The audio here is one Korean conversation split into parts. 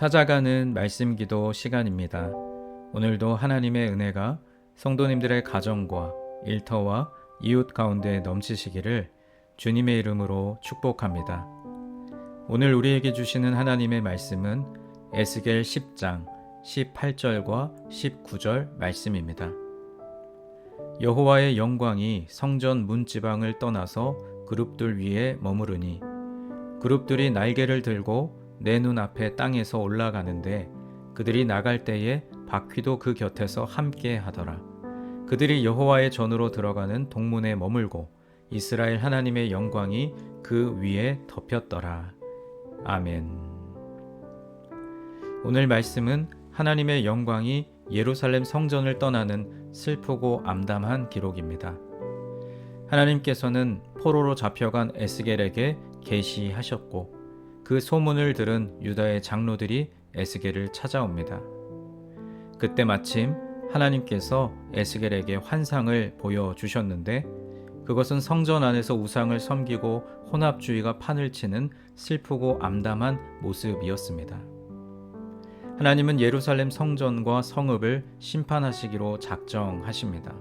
찾아가는 말씀 기도 시간입니다. 오늘도 하나님의 은혜가 성도님들의 가정과 일터와 이웃 가운데 넘치시기를 주님의 이름으로 축복합니다. 오늘 우리에게 주시는 하나님의 말씀은 에스겔 10장 18절과 19절 말씀입니다. 여호와의 영광이 성전 문지방을 떠나서 그룹들 위에 머무르니 그룹들이 날개를 들고 내 눈앞에 땅에서 올라가는데 그들이 나갈 때에 바퀴도 그 곁에서 함께 하더라. 그들이 여호와의 전으로 들어가는 동문에 머물고 이스라엘 하나님의 영광이 그 위에 덮였더라. 아멘. 오늘 말씀은 하나님의 영광이 예루살렘 성전을 떠나는 슬프고 암담한 기록입니다. 하나님께서는 포로로 잡혀간 에스겔에게 계시하셨고 그 소문을 들은 유다의 장로들이 에스겔을 찾아옵니다. 그때 마침 하나님께서 에스겔에게 환상을 보여주셨는데 그것은 성전 안에서 우상을 섬기고 혼합주의가 판을 치는 슬프고 암담한 모습이었습니다. 하나님은 예루살렘 성전과 성읍을 심판하시기로 작정하십니다.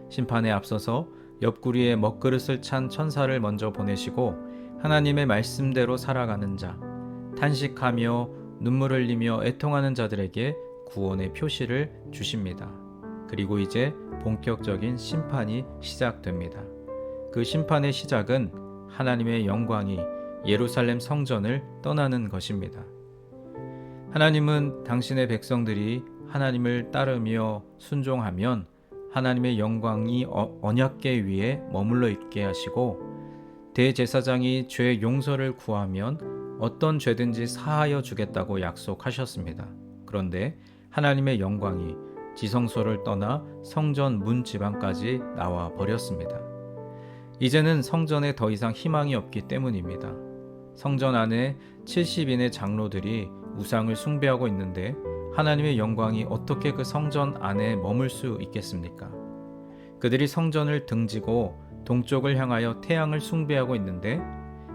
심판에 앞서서 옆구리에 먹그릇을 찬 천사를 먼저 보내시고 하나님의 말씀대로 살아가는 자, 탄식하며 눈물 흘리며 애통하는 자들에게 구원의 표시를 주십니다. 그리고 이제 본격적인 심판이 시작됩니다. 그 심판의 시작은 하나님의 영광이 예루살렘 성전을 떠나는 것입니다. 하나님은 당신의 백성들이 하나님을 따르며 순종하면 하나님의 영광이 언약궤 위에 머물러 있게 하시고 대제사장이 죄 용서를 구하면 어떤 죄든지 사하여 주겠다고 약속하셨습니다. 그런데 하나님의 영광이 지성소를 떠나 성전 문 지방까지 나와 버렸습니다. 이제는 성전에 더 이상 희망이 없기 때문입니다. 성전 안에 70인의 장로들이 우상을 숭배하고 있는데 하나님의 영광이 어떻게 그 성전 안에 머물 수 있겠습니까? 그들이 성전을 등지고 동쪽을 향하여 태양을 숭배하고 있는데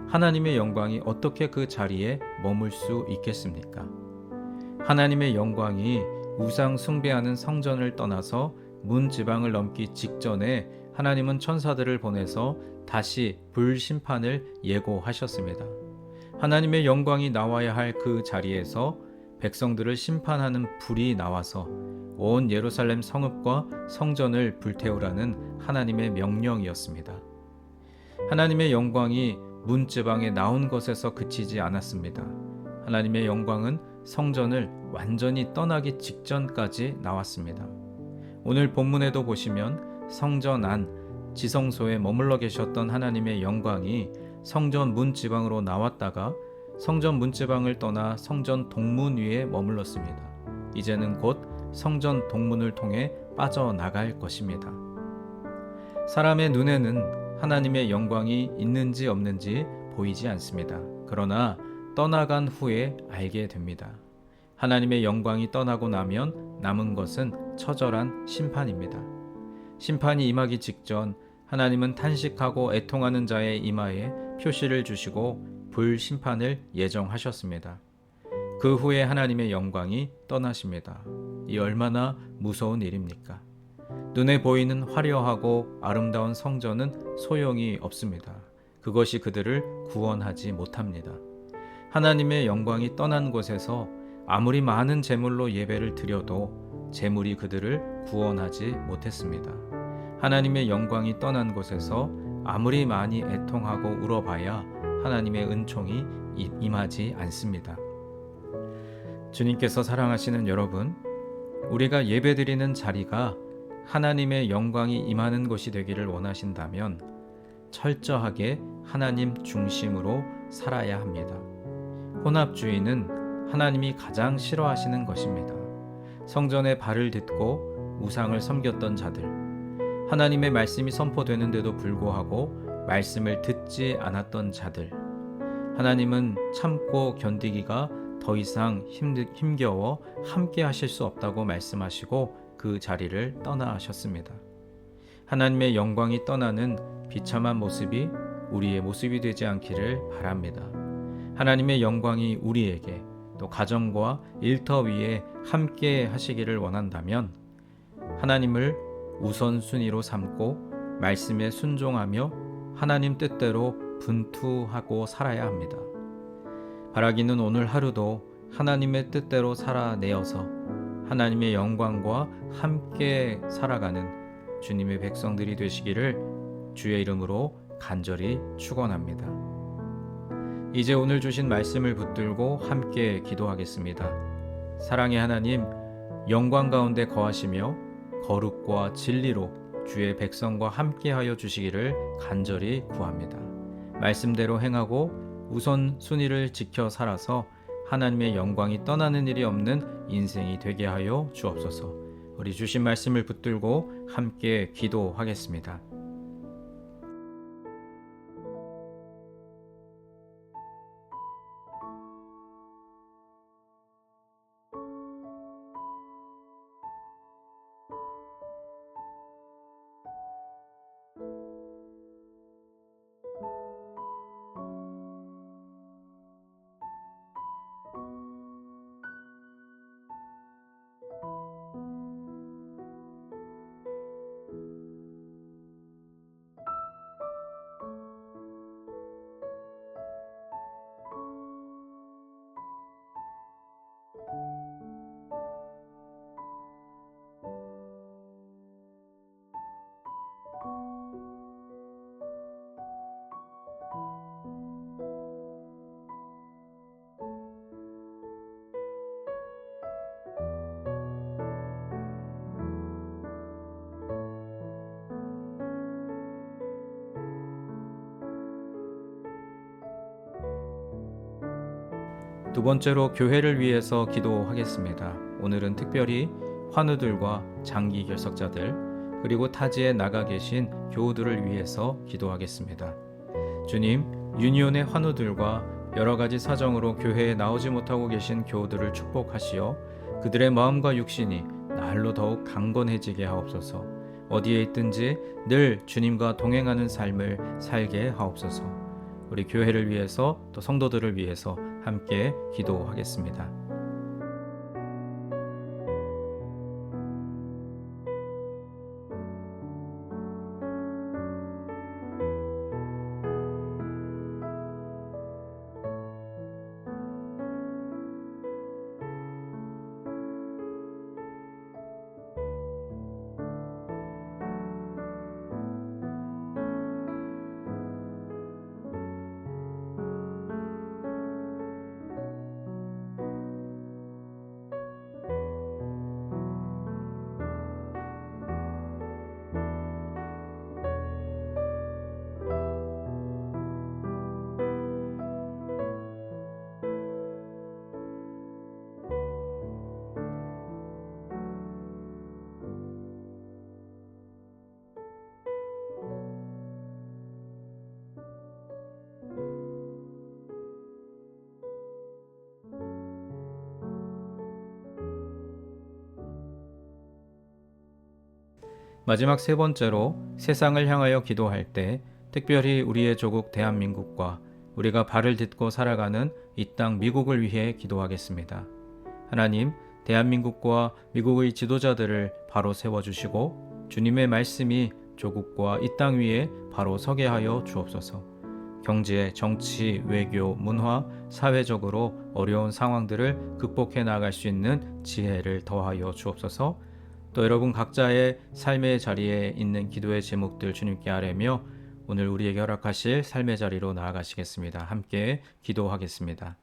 하나님의 영광이 어떻게 그 자리에 머물 수 있겠습니까? 하나님의 영광이 우상 숭배하는 성전을 떠나서 문 지방을 넘기 직전에 하나님은 천사들을 보내서 다시 불심판을 예고하셨습니다. 하나님의 영광이 나와야 할 그 자리에서 백성들을 심판하는 불이 나와서 온 예루살렘 성읍과 성전을 불태우라는 하나님의 명령이었습니다. 하나님의 영광이 문지방에 나온 것에서 그치지 않았습니다. 하나님의 영광은 성전을 완전히 떠나기 직전까지 나왔습니다. 오늘 본문에도 보시면 성전 안 지성소에 머물러 계셨던 하나님의 영광이 성전 문지방으로 나왔다가 성전 문지방을 떠나 성전 동문 위에 머물렀습니다. 이제는 곧 성전 동문을 통해 빠져나갈 것입니다. 사람의 눈에는 하나님의 영광이 있는지 없는지 보이지 않습니다. 그러나 떠나간 후에 알게 됩니다. 하나님의 영광이 떠나고 나면 남은 것은 처절한 심판입니다. 심판이 임하기 직전 하나님은 탄식하고 애통하는 자의 이마에 표시를 주시고 불심판을 예정하셨습니다. 그 후에 하나님의 영광이 떠나십니다. 이 얼마나 무서운 일입니까? 눈에 보이는 화려하고 아름다운 성전은 소용이 없습니다. 그것이 그들을 구원하지 못합니다. 하나님의 영광이 떠난 곳에서 아무리 많은 제물로 예배를 드려도 제물이 그들을 구원하지 못했습니다. 하나님의 영광이 떠난 곳에서 아무리 많이 애통하고 울어봐야 하나님의 은총이 임하지 않습니다. 주님께서 사랑하시는 여러분, 우리가 예배드리는 자리가 하나님의 영광이 임하는 곳이 되기를 원하신다면 철저하게 하나님 중심으로 살아야 합니다. 혼합주의는 하나님이 가장 싫어하시는 것입니다. 성전에 발을 딛고 우상을 섬겼던 자들, 하나님의 말씀이 선포되는데도 불구하고 말씀을 듣지 않았던 자들, 하나님은 참고 견디기가 더 이상 힘겨워 함께 하실 수 없다고 말씀하시고 그 자리를 떠나셨습니다. 하나님의 영광이 떠나는 비참한 모습이 우리의 모습이 되지 않기를 바랍니다. 하나님의 영광이 우리에게 또 가정과 일터 위에 함께 하시기를 원한다면 하나님을 우선순위로 삼고 말씀에 순종하며 하나님 뜻대로 분투하고 살아야 합니다. 바라기는 오늘 하루도 하나님의 뜻대로 살아내어서 하나님의 영광과 함께 살아가는 주님의 백성들이 되시기를 주의 이름으로 간절히 축원합니다. 이제 오늘 주신 말씀을 붙들고 함께 기도하겠습니다. 사랑의 하나님, 영광 가운데 거하시며 거룩과 진리로 주의 백성과 함께하여 주시기를 간절히 구합니다. 말씀대로 행하고 우선 순위를 지켜 살아서 하나님의 영광이 떠나는 일이 없는 인생이 되게 하여 주옵소서. 우리 주신 말씀을 붙들고 함께 기도하겠습니다. 두 번째로 교회를 위해서 기도하겠습니다. 오늘은 특별히 환우들과 장기 결석자들 그리고 타지에 나가 계신 교우들을 위해서 기도하겠습니다. 주님, 유니온의 환우들과 여러 가지 사정으로 교회에 나오지 못하고 계신 교우들을 축복하시어 그들의 마음과 육신이 날로 더욱 강건해지게 하옵소서. 어디에 있든지 늘 주님과 동행하는 삶을 살게 하옵소서. 우리 교회를 위해서 또 성도들을 위해서 함께 기도하겠습니다. 마지막 세 번째로 세상을 향하여 기도할 때 특별히 우리의 조국 대한민국과 우리가 발을 딛고 살아가는 이 땅 미국을 위해 기도하겠습니다. 하나님, 대한민국과 미국의 지도자들을 바로 세워주시고 주님의 말씀이 조국과 이 땅 위에 바로 서게 하여 주옵소서. 경제, 정치, 외교, 문화, 사회적으로 어려운 상황들을 극복해 나갈 수 있는 지혜를 더하여 주옵소서. 또 여러분 각자의 삶의 자리에 있는 기도의 제목들 주님께 아뢰며 오늘 우리에게 허락하실 삶의 자리로 나아가시겠습니다. 함께 기도하겠습니다.